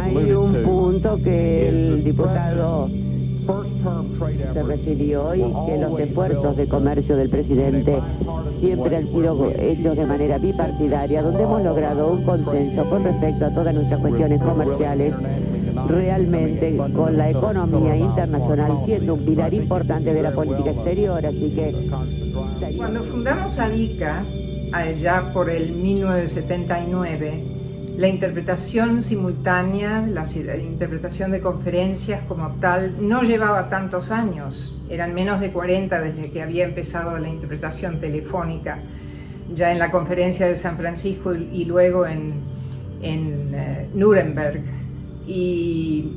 Hay un punto que el diputado se refirió y que los esfuerzos de comercio del presidente siempre han sido hechos de manera bipartidaria, donde hemos logrado un consenso con respecto a todas nuestras cuestiones comerciales, realmente con la economía internacional siendo un pilar importante de la política exterior. Así que cuando fundamos ADICA, allá por el 1979, la interpretación simultánea, la interpretación de conferencias como tal, no llevaba tantos años. Eran menos de 40 desde que había empezado la interpretación telefónica, ya en la conferencia de San Francisco y luego en Nuremberg. Y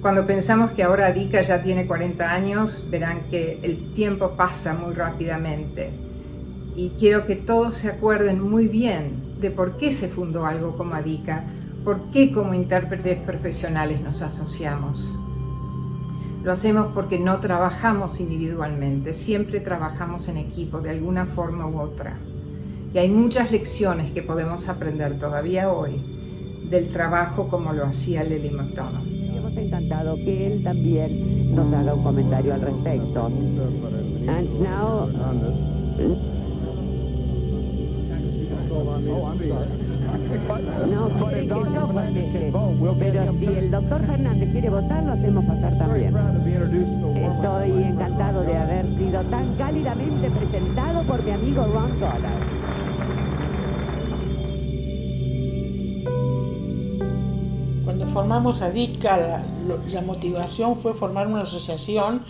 cuando pensamos que ahora ADICA ya tiene 40 años, verán que el tiempo pasa muy rápidamente. Y quiero que todos se acuerden muy bien de por qué se fundó algo como ADICA, por qué como intérpretes profesionales nos asociamos. Lo hacemos porque no trabajamos individualmente, siempre trabajamos en equipo de alguna forma u otra. Y hay muchas lecciones que podemos aprender todavía hoy del trabajo como lo hacía Lily McDonald. Hemos encantado que él también nos haga un comentario al respecto. And now, no quiere que yo conteste, pero si el doctor Fernández quiere votar, lo hacemos pasar también. Estoy encantado de haber sido tan cálidamente presentado por mi amigo Ron Goddard. Cuando formamos ADICA, la motivación fue formar una asociación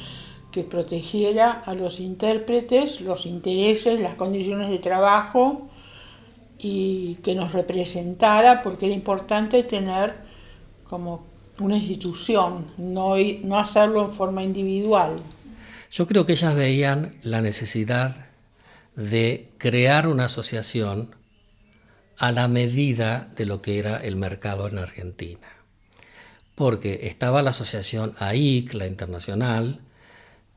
que protegiera a los intérpretes, los intereses, las condiciones de trabajo y que nos representara, porque era importante tener como una institución, no hacerlo en forma individual. Yo creo que ellas veían la necesidad de crear una asociación a la medida de lo que era el mercado en Argentina. Porque estaba la asociación AIC, la internacional,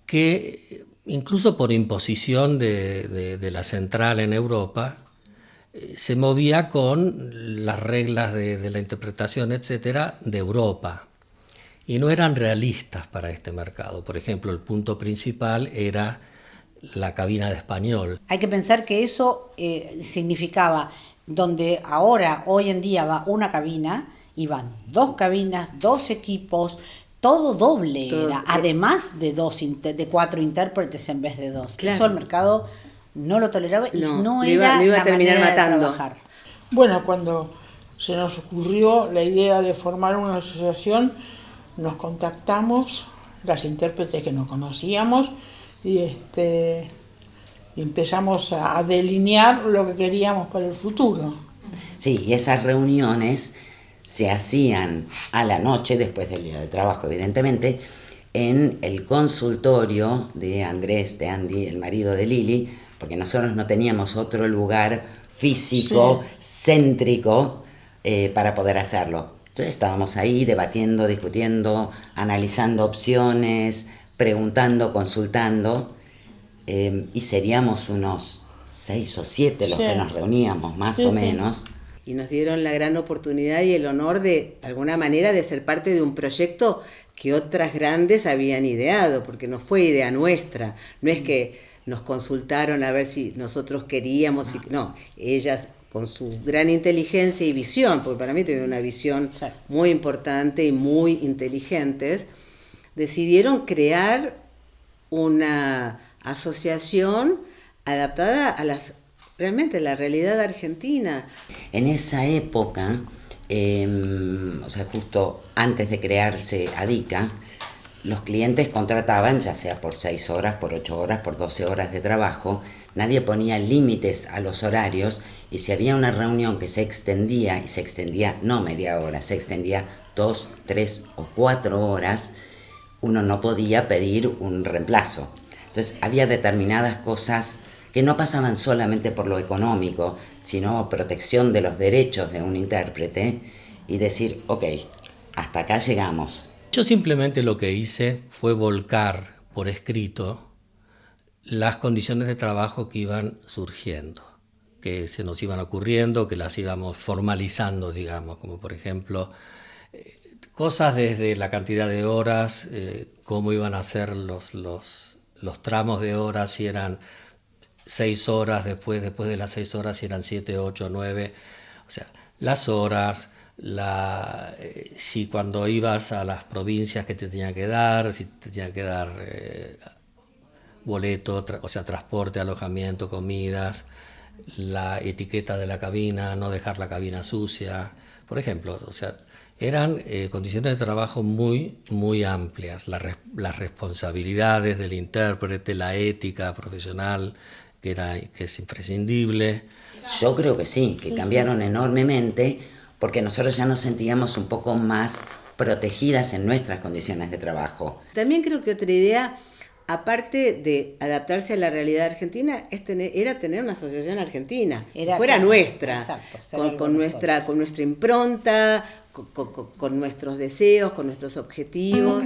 que incluso por imposición de la central en Europa, se movía con las reglas de la interpretación, etcétera, de Europa. Y no eran realistas para este mercado. Por ejemplo, el punto principal era la cabina de español. Hay que pensar que eso significaba, donde ahora, hoy en día va una cabina, iban 2 cabinas, 2 equipos, todo doble era, además de 4 intérpretes en vez de 2. Claro. Eso el mercado no lo toleraba y no era iba a la terminar manera matando. de trabajar. Bueno, cuando se nos ocurrió la idea de formar una asociación, nos contactamos, las intérpretes que nos conocíamos, y empezamos a delinear lo que queríamos para el futuro. Sí, y esas reuniones se hacían a la noche, después del día de trabajo, evidentemente, en el consultorio de Andrés, de Andy, el marido de Lili, porque nosotros no teníamos otro lugar físico, céntrico, para poder hacerlo. Entonces estábamos ahí debatiendo, discutiendo, analizando opciones, preguntando, consultando, y seríamos unos 6 o 7 los que nos reuníamos, más o menos. Y nos dieron la gran oportunidad y el honor de alguna manera de ser parte de un proyecto que otras grandes habían ideado, porque no fue idea nuestra, no es que nos consultaron a ver si nosotros queríamos, no, ellas con su gran inteligencia y visión, porque para mí tienen una visión muy importante y muy inteligentes, decidieron crear una asociación adaptada a realmente la realidad argentina. En esa época, o sea, justo antes de crearse ADICA, los clientes contrataban, ya sea por 6 horas, por 8 horas, por 12 horas de trabajo, nadie ponía límites a los horarios, y si había una reunión que se extendía, y se extendía no media hora, se extendía 2, 3 o 4 horas, uno no podía pedir un reemplazo. Entonces había determinadas cosas que no pasaban solamente por lo económico, sino protección de los derechos de un intérprete, y decir, ok, hasta acá llegamos. Yo simplemente lo que hice fue volcar por escrito las condiciones de trabajo que iban surgiendo. que se nos iban ocurriendo, que las íbamos formalizando, digamos, como por ejemplo cosas desde la cantidad de horas, cómo iban a ser los tramos de horas, si eran 6 horas, después de las 6 horas si eran 7, 8, 9, o sea, las horas, si cuando ibas a las provincias que te tenían que dar, si te tenían que dar boleto, o sea, transporte, alojamiento, comidas, la etiqueta de la cabina, no dejar la cabina sucia, por ejemplo, o sea, eran condiciones de trabajo muy, muy amplias, las responsabilidades del intérprete, la ética profesional, que es imprescindible. Yo creo que sí, que cambiaron enormemente, porque nosotros ya nos sentíamos un poco más protegidas en nuestras condiciones de trabajo. También creo que otra idea, aparte de adaptarse a la realidad argentina, era tener una asociación argentina, fuera nuestra, exacto, con nuestra impronta, con nuestros deseos, con nuestros objetivos.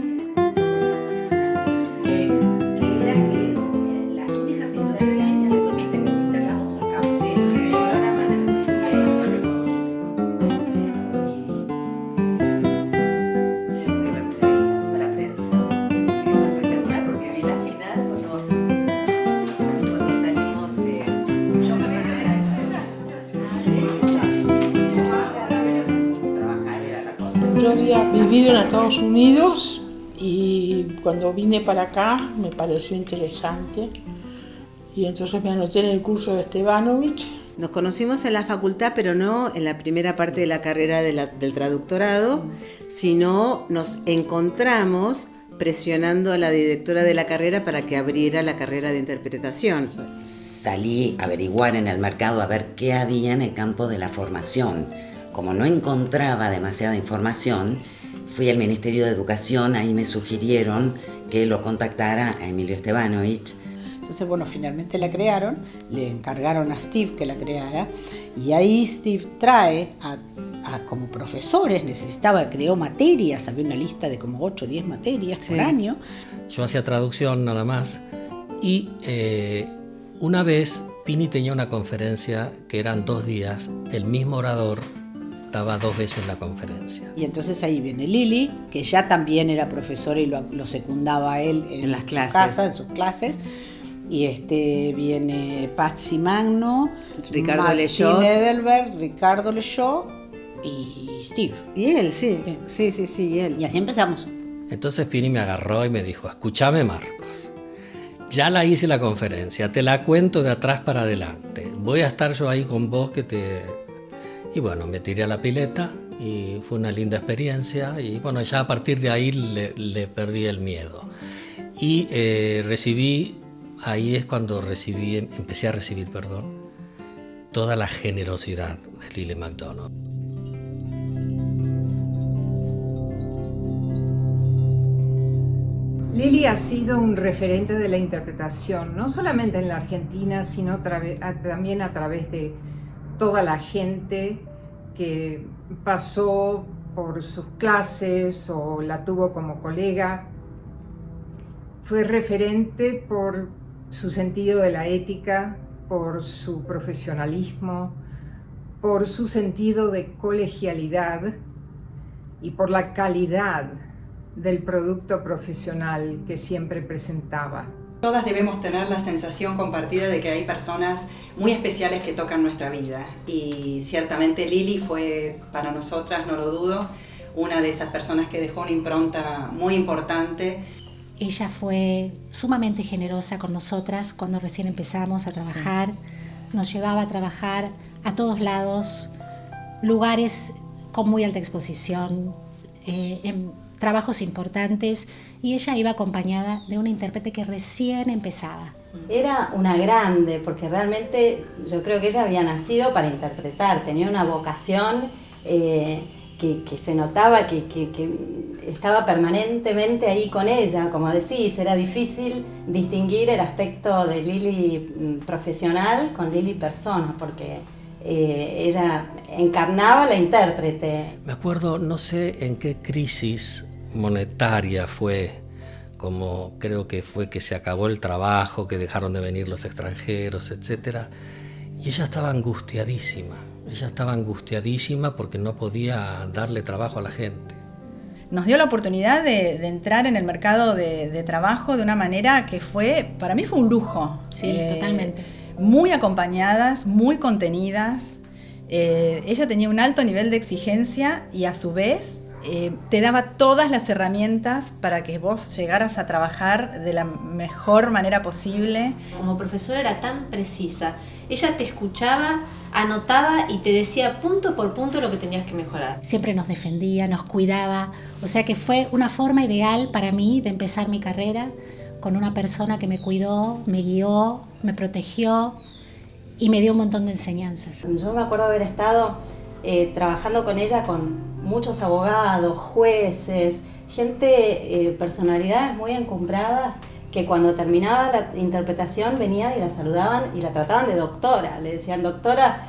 Yo había vivido en Estados Unidos y cuando vine para acá me pareció interesante y entonces me anoté en el curso de Estebanovich. Nos conocimos en la facultad, pero no en la primera parte de la carrera del traductorado, sino nos encontramos presionando a la directora de la carrera para que abriera la carrera de interpretación. Salí a averiguar en el mercado a ver qué había en el campo de la formación. Como no encontraba demasiada información, fui al Ministerio de Educación, ahí me sugirieron que lo contactara a Emilio Estebanovich. Entonces, bueno, finalmente la crearon, le encargaron a Steve que la creara, y ahí Steve trae como profesores, creó materias, había una lista de como 8 o 10 materias por año. Yo hacía traducción nada más, y una vez Pini tenía una conferencia que eran 2 días, el mismo orador daba 2 veces la conferencia. Y entonces ahí viene Lili, que ya también era profesora y lo secundaba a él en las clases, en sus clases. Y viene Patsy Magno, Ricardo Martín Lechot, Edelberg, Ricardo Lechot y Steve. Y él, sí, y él. Y así empezamos. Entonces Pini me agarró y me dijo: escúchame, Marcos, ya la hice la conferencia, te la cuento de atrás para adelante, voy a estar yo ahí con vos Y bueno, me tiré a la pileta y fue una linda experiencia, y bueno, ya a partir de ahí le perdí el miedo. Y ahí es cuando empecé a recibir toda la generosidad de Lili McDonald. Lili ha sido un referente de la interpretación, no solamente en la Argentina, sino también a través de toda la gente que pasó por sus clases o la tuvo como colega. Fue referente por su sentido de la ética, por su profesionalismo, por su sentido de colegialidad y por la calidad del producto profesional que siempre presentaba. Todas debemos tener la sensación compartida de que hay personas muy especiales que tocan nuestra vida, y ciertamente Lili fue para nosotras, no lo dudo, una de esas personas que dejó una impronta muy importante. Ella fue sumamente generosa con nosotras cuando recién empezamos a trabajar. Nos llevaba a trabajar a todos lados, lugares con muy alta exposición, en trabajos importantes, y ella iba acompañada de una intérprete que recién empezaba. Era una grande, porque realmente yo creo que ella había nacido para interpretar, tenía una vocación que se notaba que estaba permanentemente ahí con ella. Como decís, era difícil distinguir el aspecto de Lili profesional con Lili persona, porque ella encarnaba la intérprete. Me acuerdo, no sé en qué crisis monetaria fue, como creo que fue que se acabó el trabajo, que dejaron de venir los extranjeros, etc. Y ella estaba angustiadísima porque no podía darle trabajo a la gente. Nos dio la oportunidad de entrar en el mercado de trabajo de una manera que para mí fue un lujo. Sí, totalmente. Muy acompañadas, muy contenidas. Ella tenía un alto nivel de exigencia y a su vez te daba todas las herramientas para que vos llegaras a trabajar de la mejor manera posible. Como profesora era tan precisa. Ella te escuchaba, anotaba y te decía punto por punto lo que tenías que mejorar. Siempre nos defendía, nos cuidaba, o sea que fue una forma ideal para mí de empezar mi carrera con una persona que me cuidó, me guió, me protegió y me dio un montón de enseñanzas. Yo me acuerdo haber estado trabajando con ella con muchos abogados, jueces, gente, personalidades muy encumbradas que cuando terminaba la interpretación venían y la saludaban y la trataban de doctora. Le decían doctora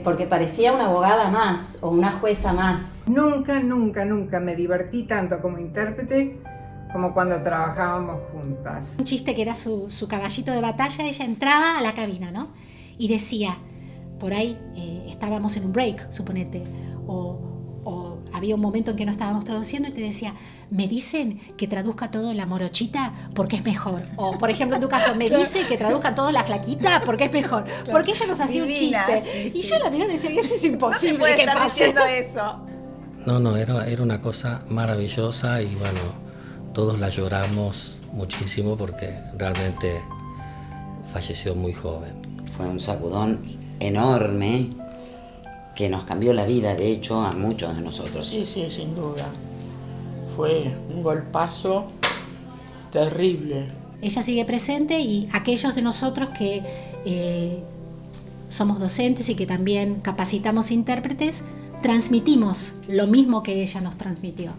porque parecía una abogada más o una jueza más. Nunca me divertí tanto como intérprete como cuando trabajábamos juntas. Un chiste que era su caballito de batalla, ella entraba a la cabina, ¿no? Y decía, por ahí estábamos en un break, suponete, o había un momento en que no estábamos traduciendo y te decía, me dicen que traduzca todo la morochita porque es mejor. O, por ejemplo, en tu caso, me dice que traduzca todo la flaquita porque es mejor. Claro. Porque ella nos hacía divina, un chiste. Sí, y yo la miraba y decía, eso es imposible. No se puede estar haciendo eso. No, era una cosa maravillosa y bueno, todos la lloramos muchísimo porque realmente falleció muy joven. Fue un sacudón enorme que nos cambió la vida, de hecho, a muchos de nosotros. Sí, sin duda. Fue un golpazo terrible. Ella sigue presente y aquellos de nosotros que somos docentes y que también capacitamos intérpretes, transmitimos lo mismo que ella nos transmitió.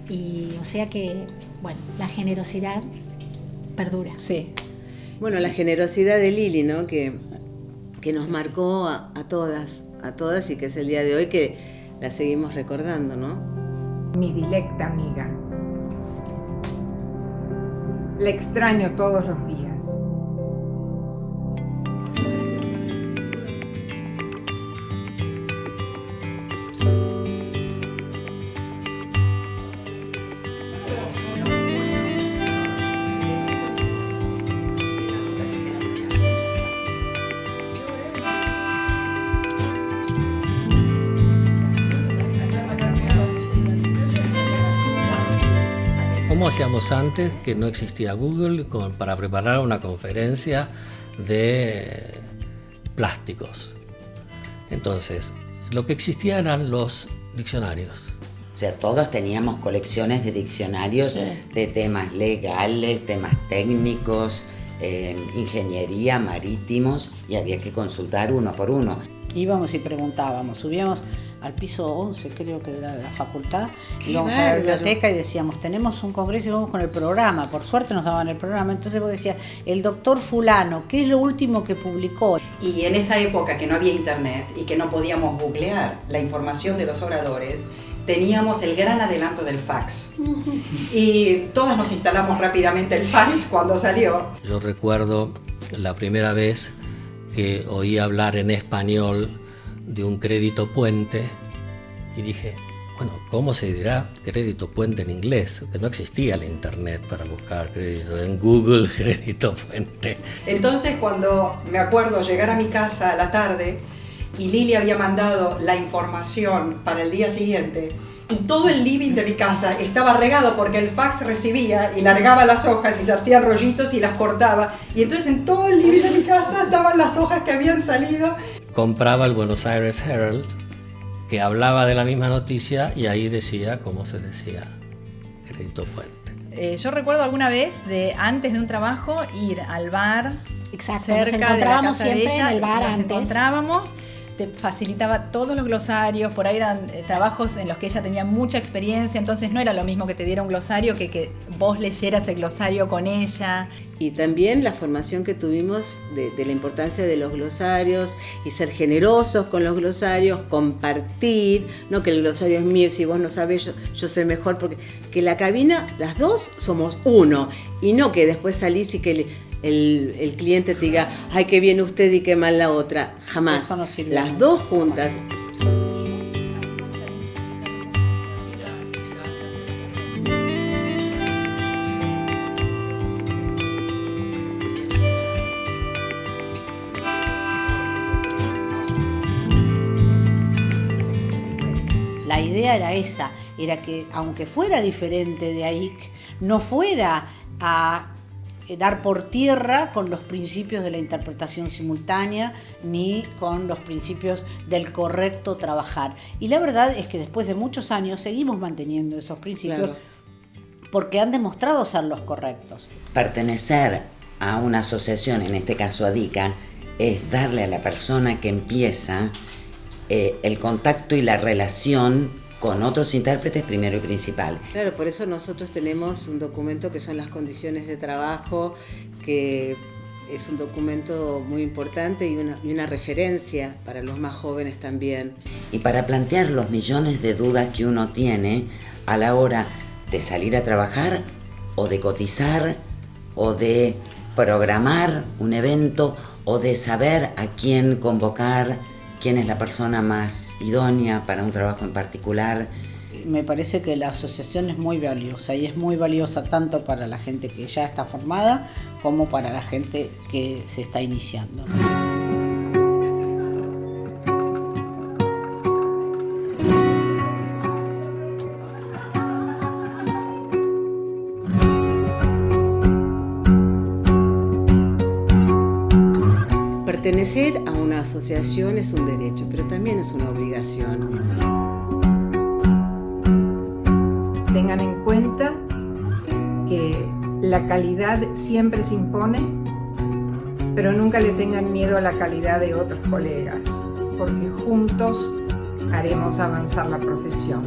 Y o sea que, bueno, la generosidad perdura. Sí. Bueno, la generosidad de Lili, ¿no? Que nos marcó a todas y que es el día de hoy que la seguimos recordando, ¿no? Mi dilecta amiga. La extraño todos los días. ¿Cómo hacíamos antes, que no existía Google, para preparar una conferencia de plásticos? Entonces, lo que existía eran los diccionarios. O sea, todos teníamos colecciones de diccionarios, sí, de temas legales, temas técnicos, ingeniería, marítimos, y había que consultar uno por uno. Íbamos y preguntábamos, subíamos al piso 11, creo que era de la facultad, íbamos a la biblioteca y decíamos, tenemos un congreso y vamos con el programa, por suerte nos daban el programa, entonces vos decías, el doctor fulano, ¿qué es lo último que publicó? Y en esa época que no había internet y que no podíamos googlear la información de los oradores, teníamos el gran adelanto del fax. Y todas nos instalamos rápidamente el fax cuando salió. Yo recuerdo la primera vez que oí hablar en español de un crédito puente y dije, bueno, ¿cómo se dirá crédito puente en inglés? Que no existía el internet para buscar crédito en Google, crédito puente. Entonces, cuando me acuerdo llegar a mi casa a la tarde y Lili había mandado la información para el día siguiente y todo el living de mi casa estaba regado porque el fax recibía y largaba las hojas y se hacían rollitos y las cortaba, y entonces en todo el living de mi casa estaban las hojas que habían salido. Compraba el Buenos Aires Herald, que hablaba de la misma noticia y ahí decía cómo se decía crédito puente. Yo recuerdo alguna vez, antes de un trabajo, ir al bar. Exacto, cerca nos encontrábamos de la casa siempre de ella, en el bar nos antes. Encontrábamos, te facilitaba todos los glosarios, por ahí eran trabajos en los que ella tenía mucha experiencia, entonces no era lo mismo que te diera un glosario que vos leyeras el glosario con ella. Y también la formación que tuvimos de la importancia de los glosarios y ser generosos con los glosarios, compartir, no que el glosario es mío, si vos no sabés yo soy mejor, porque que la cabina, las dos somos uno, y no que después salís y que el cliente te diga, ay, qué bien usted y qué mal la otra. Jamás. Eso no sirve. Las dos juntas. La idea era esa, era que aunque fuera diferente de AIC, no fuera a dar por tierra con los principios de la interpretación simultánea ni con los principios del correcto trabajar. Y la verdad es que después de muchos años seguimos manteniendo esos principios, claro, porque han demostrado ser los correctos. Pertenecer a una asociación, en este caso a DICA, es darle a la persona que empieza el contacto y la relación con otros intérpretes primero y principal. Claro, por eso nosotros tenemos un documento que son las condiciones de trabajo, que es un documento muy importante y una referencia para los más jóvenes también. Y para plantear los millones de dudas que uno tiene a la hora de salir a trabajar o de cotizar o de programar un evento o de saber a quién convocar, quién es la persona más idónea para un trabajo en particular. Me parece que la asociación es muy valiosa y es muy valiosa tanto para la gente que ya está formada como para la gente que se está iniciando. Pertenecer a una asociación es un derecho, pero también es una obligación. Tengan en cuenta que la calidad siempre se impone, pero nunca le tengan miedo a la calidad de otros colegas, porque juntos haremos avanzar la profesión.